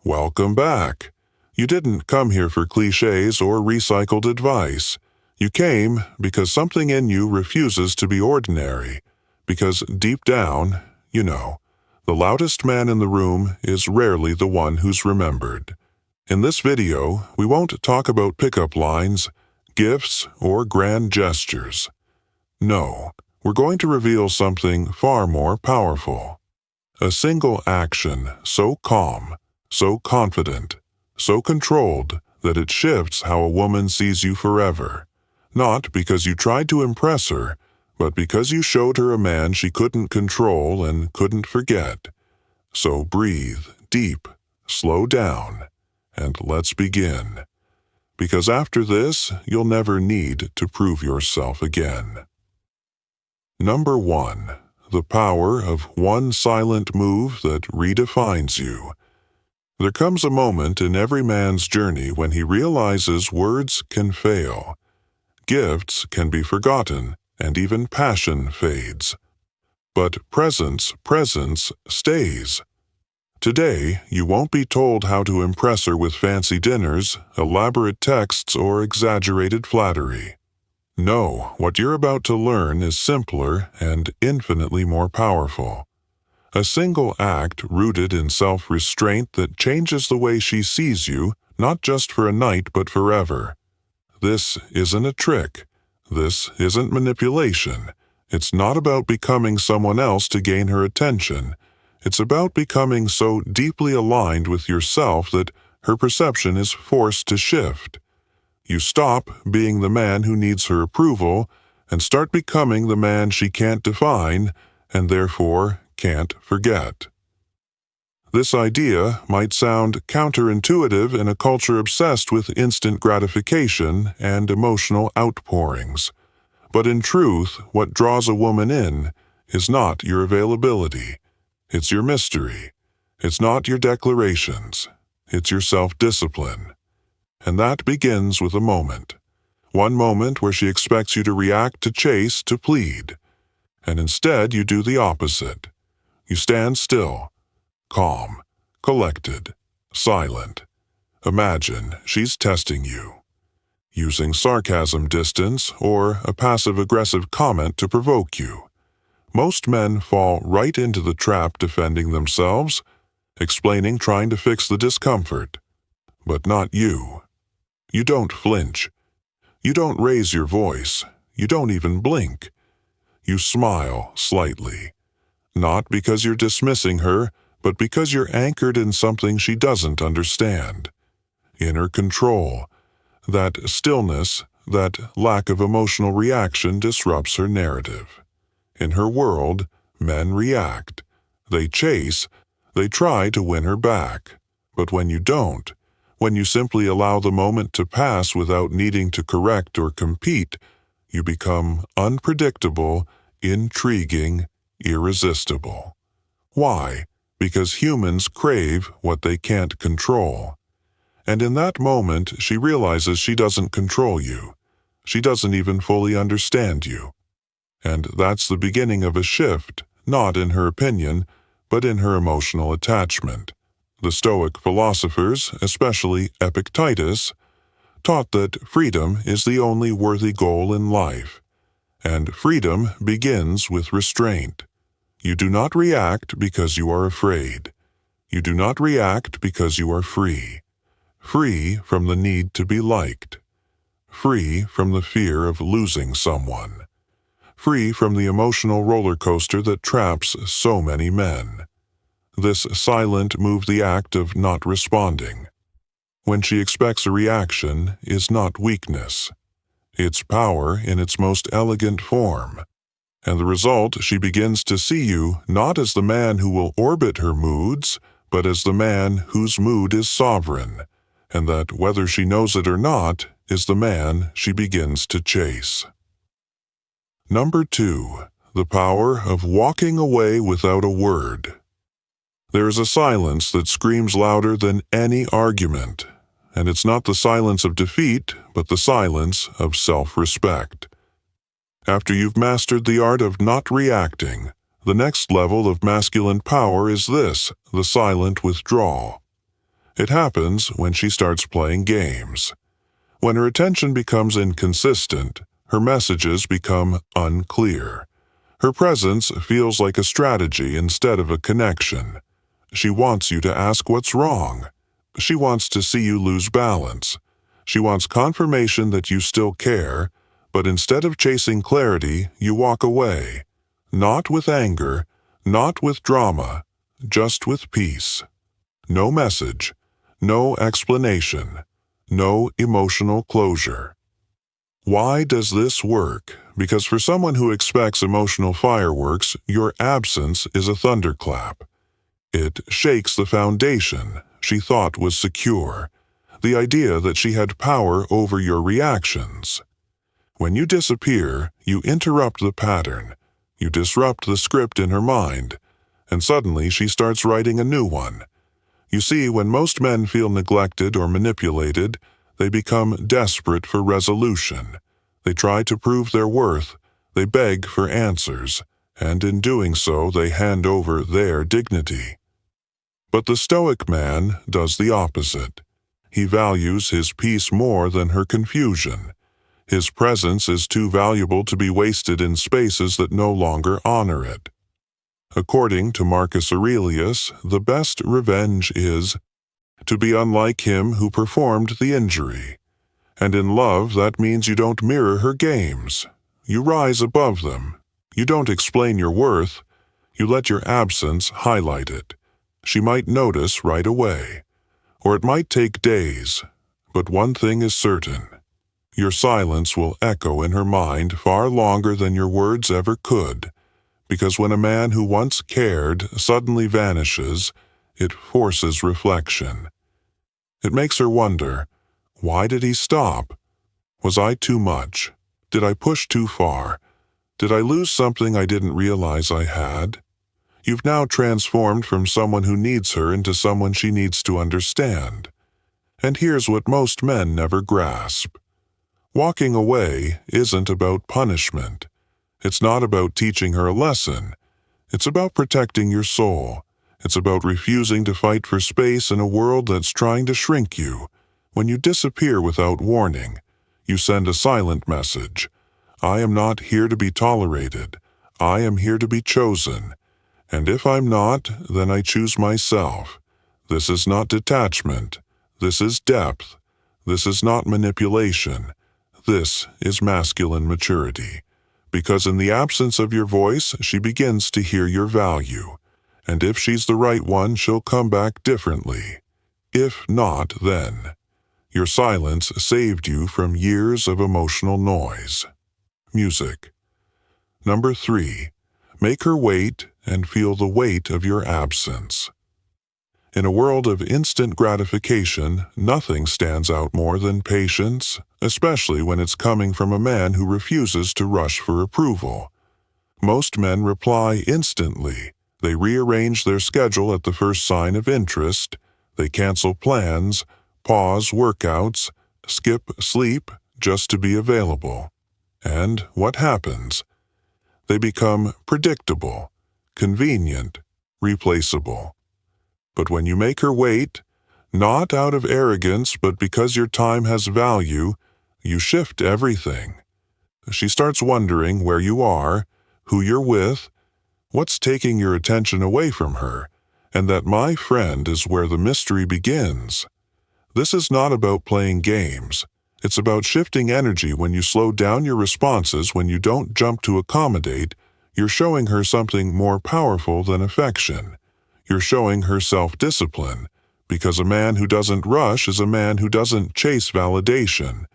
Welcome back. You didn't come here for cliches or recycled advice. You came because something in you refuses to be ordinary. Because deep down, the loudest man in the room is rarely the one who's remembered. In this video, we won't talk about pickup lines, gifts, or grand gestures. No, we're going to reveal something far more powerful. A single action so calm, so confident, so controlled that it shifts how a woman sees you forever. Not because you tried to impress her, but because you showed her a man she couldn't control and couldn't forget. So breathe deep, slow down, and let's begin. Because after this, you'll never need to prove yourself again. Number 1. The power of one silent move that redefines you. There comes a moment in every man's journey when he realizes words can fail. Gifts can be forgotten, and even passion fades. But presence stays. Today, you won't be told how to impress her with fancy dinners, elaborate texts, or exaggerated flattery. No, what you're about to learn is simpler and infinitely more powerful. A single act rooted in self-restraint that changes the way she sees you, not just for a night but forever. This isn't a trick. This isn't manipulation. It's not about becoming someone else to gain her attention. It's about becoming so deeply aligned with yourself that her perception is forced to shift. You stop being the man who needs her approval and start becoming the man she can't define and therefore can't forget. This idea might sound counterintuitive in a culture obsessed with instant gratification and emotional outpourings. But in truth, what draws a woman in is not your availability. It's your mystery. It's not your declarations. It's your self-discipline. And that begins with a moment. One moment where she expects you to react, to chase, to plead. And instead you do the opposite. You stand still, calm, collected, silent. Imagine she's testing you, using sarcasm distance or a passive-aggressive comment to provoke you. Most men fall right into the trap defending themselves, explaining, trying to fix the discomfort. But not you. You don't flinch. You don't raise your voice. You don't even blink. You smile slightly. Not because you're dismissing her, but because you're anchored in something she doesn't understand. Inner control. That stillness, that lack of emotional reaction disrupts her narrative. In her world, men react. They chase. They try to win her back. But when you don't, when you simply allow the moment to pass without needing to correct or compete, you become unpredictable, intriguing, irresistible. Why? Because humans crave what they can't control. And in that moment, she realizes she doesn't control you. She doesn't even fully understand you. And that's the beginning of a shift, not in her opinion, but in her emotional attachment. The Stoic philosophers, especially Epictetus, taught that freedom is the only worthy goal in life. And freedom begins with restraint. You do not react because you are afraid. You do not react because you are free. Free from the need to be liked. Free from the fear of losing someone. Free from the emotional roller coaster that traps so many men. This silent move, the act of not responding, when she expects a reaction, is not weakness. It's power in its most elegant form. And the result, she begins to see you not as the man who will orbit her moods, but as the man whose mood is sovereign, and that, whether she knows it or not, is the man she begins to chase. Number 2. The power of walking away without a word. There is a silence that screams louder than any argument, and it's not the silence of defeat, but the silence of self-respect. After you've mastered the art of not reacting, the next level of masculine power is this, the silent withdrawal. It happens when she starts playing games. When her attention becomes inconsistent, her messages become unclear. Her presence feels like a strategy instead of a connection. She wants you to ask what's wrong. She wants to see you lose balance. She wants confirmation that you still care, but instead of chasing clarity, you walk away. Not with anger, not with drama, just with peace. No message, no explanation, no emotional closure. Why does this work? Because for someone who expects emotional fireworks, your absence is a thunderclap. It shakes the foundation she thought was secure, the idea that she had power over your reactions. When you disappear, you interrupt the pattern, you disrupt the script in her mind, and suddenly she starts writing a new one. You see, when most men feel neglected or manipulated, they become desperate for resolution. They try to prove their worth, they beg for answers, and in doing so they hand over their dignity. But the Stoic man does the opposite. He values his peace more than her confusion. His presence is too valuable to be wasted in spaces that no longer honor it. According to Marcus Aurelius, the best revenge is to be unlike him who performed the injury. And in love, that means you don't mirror her games. You rise above them. You don't explain your worth. You let your absence highlight it. She might notice right away. Or it might take days. But one thing is certain. Your silence will echo in her mind far longer than your words ever could. Because when a man who once cared suddenly vanishes, it forces reflection. It makes her wonder, why did he stop? Was I too much? Did I push too far? Did I lose something I didn't realize I had? You've now transformed from someone who needs her into someone she needs to understand. And here's what most men never grasp. Walking away isn't about punishment. It's not about teaching her a lesson. It's about protecting your soul. It's about refusing to fight for space in a world that's trying to shrink you. When you disappear without warning, you send a silent message. I am not here to be tolerated. I am here to be chosen. And if I'm not, then I choose myself. This is not detachment. This is depth. This is not manipulation. This is masculine maturity. Because in the absence of your voice, she begins to hear your value. And if she's the right one, she'll come back differently. If not, then. Your silence saved you from years of emotional noise. Music. Number 3. Make her wait and feel the weight of your absence. In a world of instant gratification, nothing stands out more than patience, especially when it's coming from a man who refuses to rush for approval. Most men reply instantly. They rearrange their schedule at the first sign of interest. They cancel plans, pause workouts, skip sleep just to be available. And what happens? They become predictable, convenient, replaceable. But when you make her wait, not out of arrogance but because your time has value, you shift everything. She starts wondering where you are, who you're with, what's taking your attention away from her, and that, my friend, is where the mystery begins. This is not about playing games. It's about shifting energy. When you slow down your responses, when you don't jump to accommodate, you're showing her something more powerful than affection. You're showing her self-discipline, because a man who doesn't rush is a man who doesn't chase validation.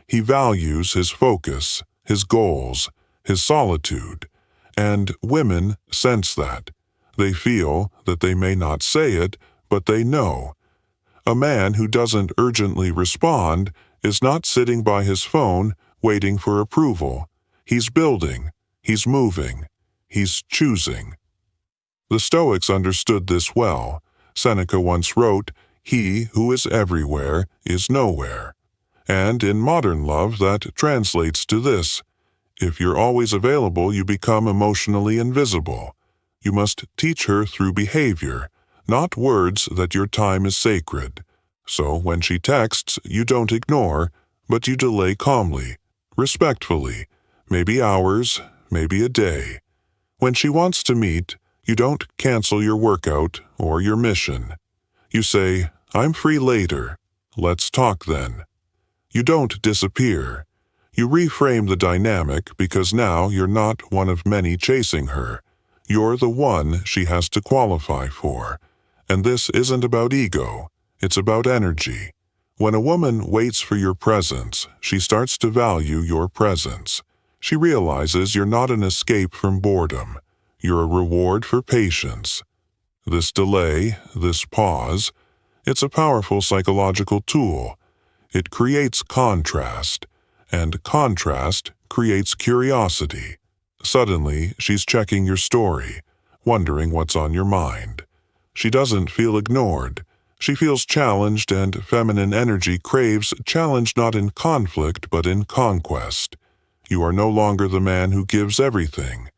He values his focus, his goals, his solitude. And women sense that. They feel that they may not say it, but they know. A man who doesn't urgently respond is not sitting by his phone waiting for approval. He's building, he's moving, he's choosing. The Stoics understood this well. Seneca once wrote, "He who is everywhere is nowhere." And in modern love, that translates to this: if you're always available, you become emotionally invisible. You must teach her through behavior, not words, that your time is sacred. So when she texts, you don't ignore, but you delay calmly, respectfully, maybe hours, maybe a day. When she wants to meet, you don't cancel your workout or your mission. You say, "I'm free later. Let's talk then." You don't disappear. You reframe the dynamic because now you're not one of many chasing her. You're the one she has to qualify for. And this isn't about ego. It's about energy. When a woman waits for your presence, she starts to value your presence. She realizes you're not an escape from boredom. You're a reward for patience. This delay, this pause, it's a powerful psychological tool. It creates contrast, and contrast creates curiosity. Suddenly, she's checking your story, wondering what's on your mind. She doesn't feel ignored. She feels challenged, and feminine energy craves challenge not in conflict but in conquest. You are no longer the man who gives everything.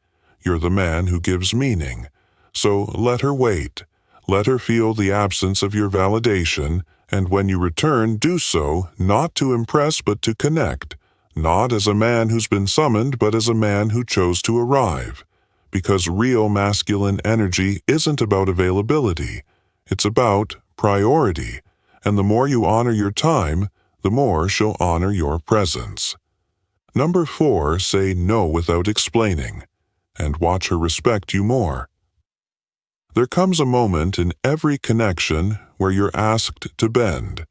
You're the man who gives meaning. So let her wait. Let her feel the absence of your validation, and when you return, do so not to impress but to connect, not as a man who's been summoned but as a man who chose to arrive. Because real masculine energy isn't about availability. It's about priority, and the more you honor your time, the more she'll honor your presence. Number 4, say no without explaining, and watch her respect you more. There comes a moment in every connection where you're asked to bend.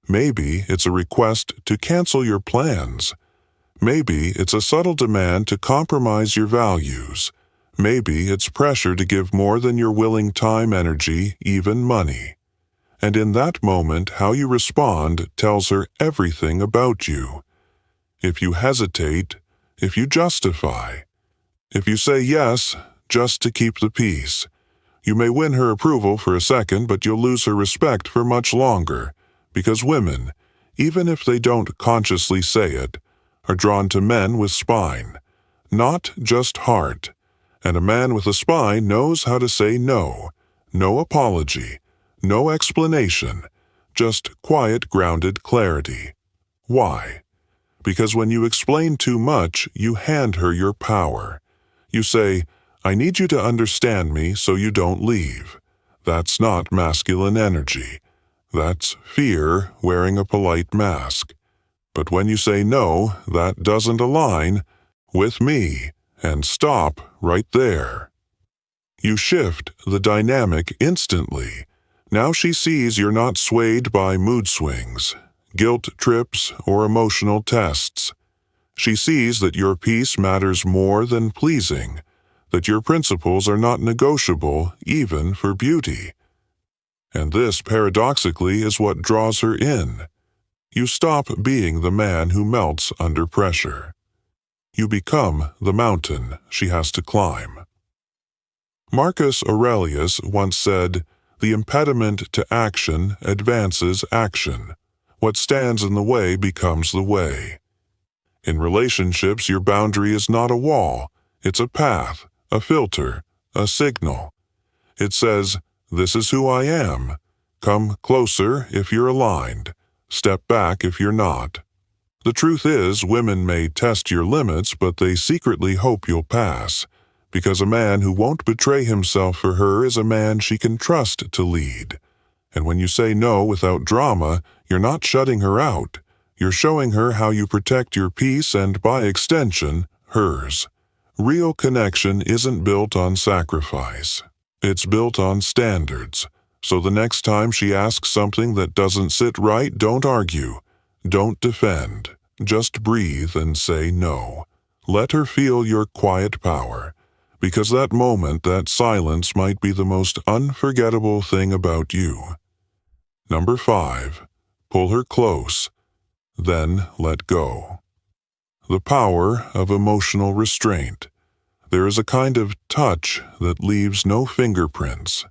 Maybe it's a request to cancel your plans. Maybe it's a subtle demand to compromise your values. Maybe it's pressure to give more than your willing time, energy, even money. And in that moment, how you respond tells her everything about you. If you hesitate, if you justify, if you say yes just to keep the peace, you may win her approval for a second, but you'll lose her respect for much longer, because women, even if they don't consciously say it, are drawn to men with spine, not just heart. And a man with a spine knows how to say no, no apology, no explanation, just quiet, grounded clarity. Why? Because when you explain too much, you hand her your power. You say, "I need you to understand me so you don't leave." That's not masculine energy. That's fear wearing a polite mask. But when you say no, that doesn't align with me, and stop right there. You shift the dynamic instantly. Now she sees you're not swayed by mood swings, guilt trips, or emotional tests. She sees that your peace matters more than pleasing, that your principles are not negotiable even for beauty. And this, paradoxically, is what draws her in. You stop being the man who melts under pressure. You become the mountain she has to climb. Marcus Aurelius once said, "The impediment to action advances action. What stands in the way becomes the way." In relationships, your boundary is not a wall. It's a path, a filter, a signal. It says, "This is who I am. Come closer if you're aligned. Step back if you're not." The truth is, women may test your limits, but they secretly hope you'll pass, because a man who won't betray himself for her is a man she can trust to lead. And when you say no without drama, you're not shutting her out. You're showing her how you protect your peace and, by extension, hers. Real connection isn't built on sacrifice. It's built on standards. So the next time she asks something that doesn't sit right, don't argue. Don't defend. Just breathe and say no. Let her feel your quiet power, because that moment, that silence, might be the most unforgettable thing about you. Number 5, pull her close, then let go. The power of emotional restraint. There is a kind of touch that leaves no fingerprints,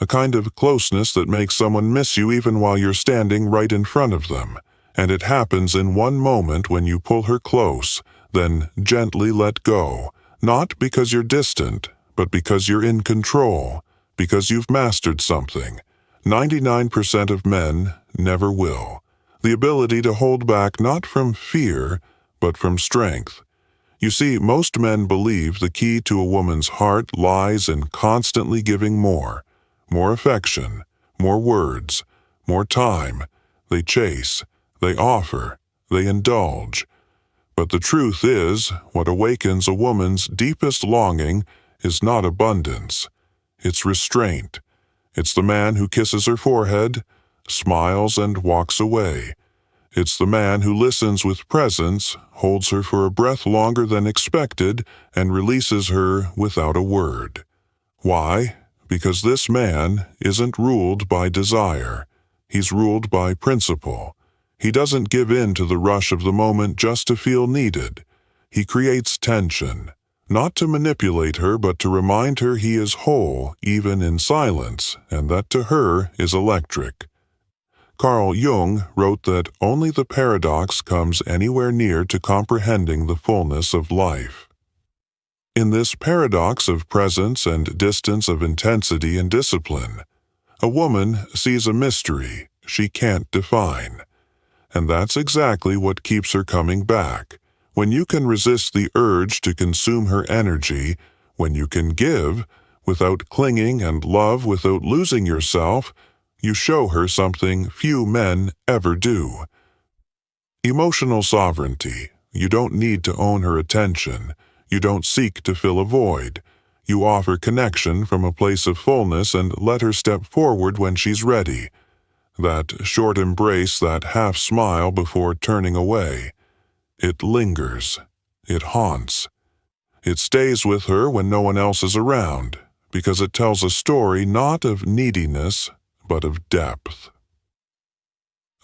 a kind of closeness that makes someone miss you even while you're standing right in front of them. And it happens in one moment when you pull her close, then gently let go, not because you're distant, but because you're in control, because you've mastered something, 99% of men never will. The ability to hold back not from fear, but from strength. You see, most men believe the key to a woman's heart lies in constantly giving more affection, more words, more time. They chase, they offer, they indulge. But the truth is, what awakens a woman's deepest longing is not abundance. It's restraint. It's the man who kisses her forehead, smiles, and walks away. It's the man who listens with presence, holds her for a breath longer than expected, and releases her without a word. Why? Because this man isn't ruled by desire. He's ruled by principle. He doesn't give in to the rush of the moment just to feel needed. He creates tension, not to manipulate her, but to remind her he is whole, even in silence, and that to her is electric. Carl Jung wrote that only the paradox comes anywhere near to comprehending the fullness of life. In this paradox of presence and distance, of intensity and discipline, a woman sees a mystery she can't define. And that's exactly what keeps her coming back. When you can resist the urge to consume her energy, when you can give without clinging and love without losing yourself, you show her something few men ever do. Emotional sovereignty. You don't need to own her attention. You don't seek to fill a void. You offer connection from a place of fullness and let her step forward when she's ready. That short embrace, that half smile before turning away. It lingers. It haunts. It stays with her when no one else is around, because it tells a story not of neediness, but of depth.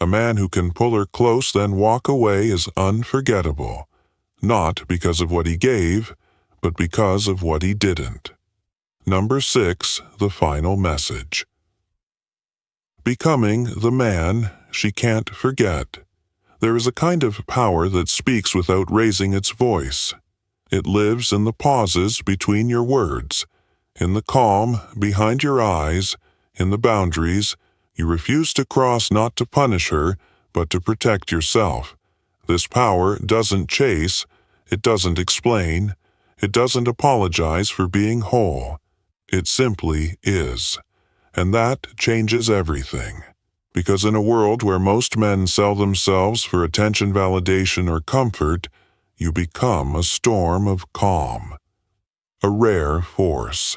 A man who can pull her close then walk away is unforgettable, not because of what he gave, but because of what he didn't. Number 6, the final message. Becoming the man she can't forget. There is a kind of power that speaks without raising its voice. It lives in the pauses between your words, in the calm behind your eyes, in the boundaries you refuse to cross, not to punish her, but to protect yourself. This power doesn't chase, it doesn't explain, it doesn't apologize for being whole. It simply is. And that changes everything. Because in a world where most men sell themselves for attention, validation, or comfort, you become a storm of calm. A rare force.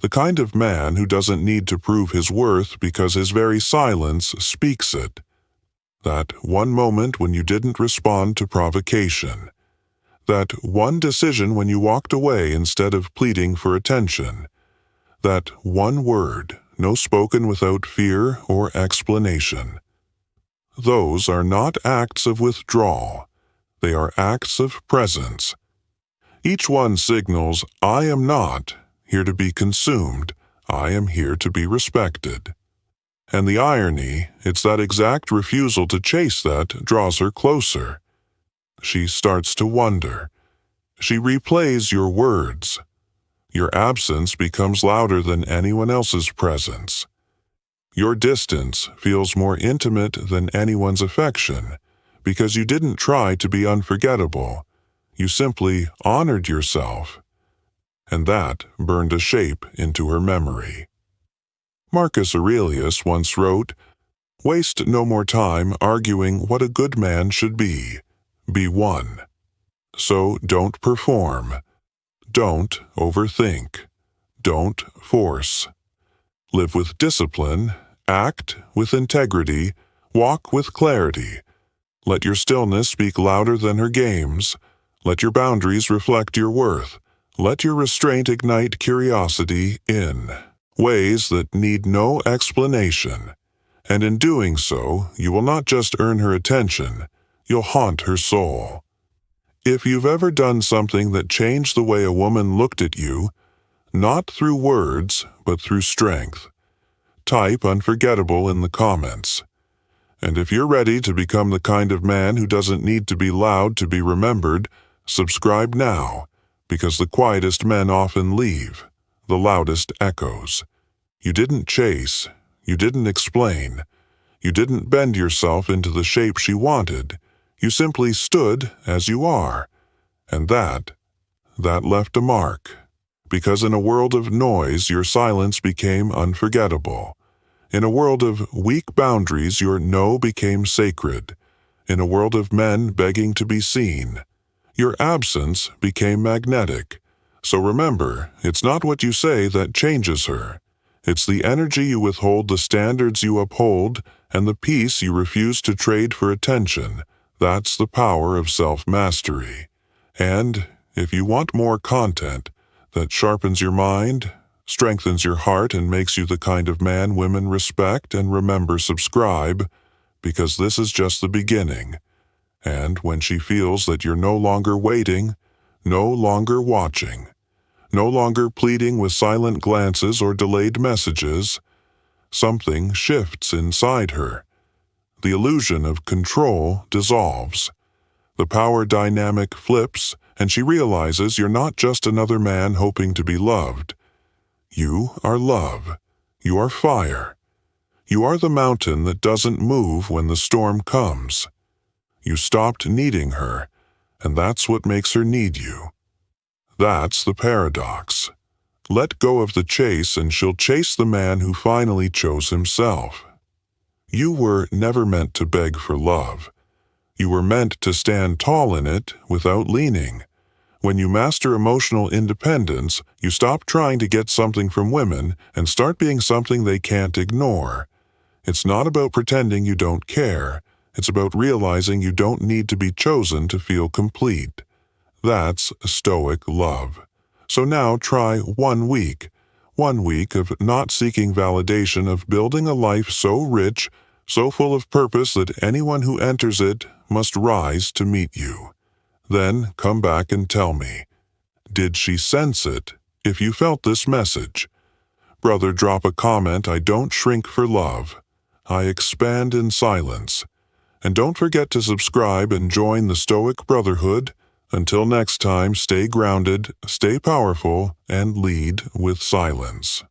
The kind of man who doesn't need to prove his worth because his very silence speaks it. That one moment when you didn't respond to provocation. That one decision when you walked away instead of pleading for attention. That one word, no spoken without fear or explanation. Those are not acts of withdrawal. They are acts of presence. Each one signals, I am not here to be consumed. I am here to be respected. And the irony, it's that exact refusal to chase that draws her closer. She starts to wonder. She replays your words. Your absence becomes louder than anyone else's presence. Your distance feels more intimate than anyone's affection, because you didn't try to be unforgettable. You simply honored yourself. And that burned a shape into her memory. Marcus Aurelius once wrote, "Waste no more time arguing what a good man should be. Be one." So don't perform. Don't overthink. Don't force. Live with discipline, act with integrity, walk with clarity. Let your stillness speak louder than her games. Let your boundaries reflect your worth. Let your restraint ignite curiosity in ways that need no explanation. And in doing so, you will not just earn her attention, you'll haunt her soul. If you've ever done something that changed the way a woman looked at you, not through words, but through strength, type unforgettable in the comments. And if you're ready to become the kind of man who doesn't need to be loud to be remembered, subscribe now, because the quietest men often leave, the loudest echoes. You didn't chase, You didn't explain. You didn't bend yourself into the shape she wanted. You simply stood as you are. And that left a mark. Because in a world of noise, your silence became unforgettable. In a world of weak boundaries, your no became sacred. In a world of men begging to be seen, your absence became magnetic. So remember, it's not what you say that changes her. It's the energy you withhold, the standards you uphold, and the peace you refuse to trade for attention. That's the power of self-mastery. And if you want more content that sharpens your mind, strengthens your heart, and makes you the kind of man women respect, and remember, subscribe, because this is just the beginning. And when she feels that you're no longer waiting, no longer watching, no longer pleading with silent glances or delayed messages, something shifts inside her. The illusion of control dissolves. The power dynamic flips, and she realizes you're not just another man hoping to be loved. You are love. You are fire. You are the mountain that doesn't move when the storm comes. You stopped needing her, and that's what makes her need you. That's the paradox. Let go of the chase and she'll chase the man who finally chose himself. You were never meant to beg for love. You were meant to stand tall in it without leaning. When you master emotional independence, you stop trying to get something from women and start being something they can't ignore. It's not about pretending you don't care. It's about realizing you don't need to be chosen to feel complete. That's Stoic love. So now try 1 week. 1 week of not seeking validation, of building a life so rich, so full of purpose that anyone who enters it must rise to meet you. Then come back and tell me, did she sense it? If you felt this message, brother, drop a comment. I don't shrink for love. I expand in silence. And don't forget to subscribe and join the Stoic Brotherhood. Until next time, stay grounded, stay powerful, and lead with silence.